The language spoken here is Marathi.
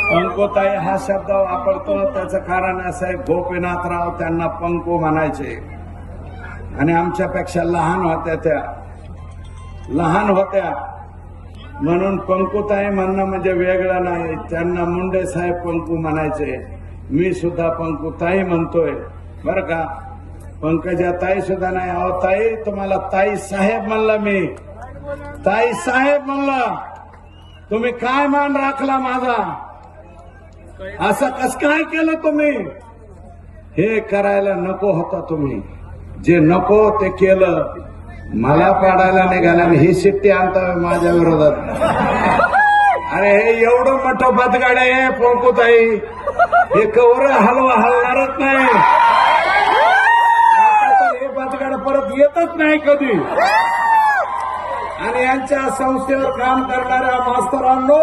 पंकुताई हा शब्द वापरतो त्याचं कारण असं आहे, गोपीनाथराव त्यांना पंकू म्हणायचे आणि आमच्यापेक्षा लहान होत्या म्हणून पंकुताई म्हणणं म्हणजे वेगळं नाही. त्यांना मुंडे साहेब पंकू म्हणायचे, मी सुद्धा पंकुताई म्हणतोय बरं का. पंकजा ताई सुद्धा नाही. अहो ताई, तुम्हाला ताई साहेब म्हणलं, मी ताई साहेब म्हणलं, तुम्ही काय मान राखला माझा? असं कस काय केलं तुम्ही? हे करायला नको होता तुम्ही, जे नको ते केलं. मला पाडायला निघाला आणि ही शिट्टी आणता माझ्या विरोधात. अरे हे एवढं मोठं बदगाड आहे पंकुताई, हे कवर हलणारच नाही. आता तर हे बदगाड परत येतच नाही कधी. आणि यांच्या संस्थेवर काम करणाऱ्या मास्तरांनो,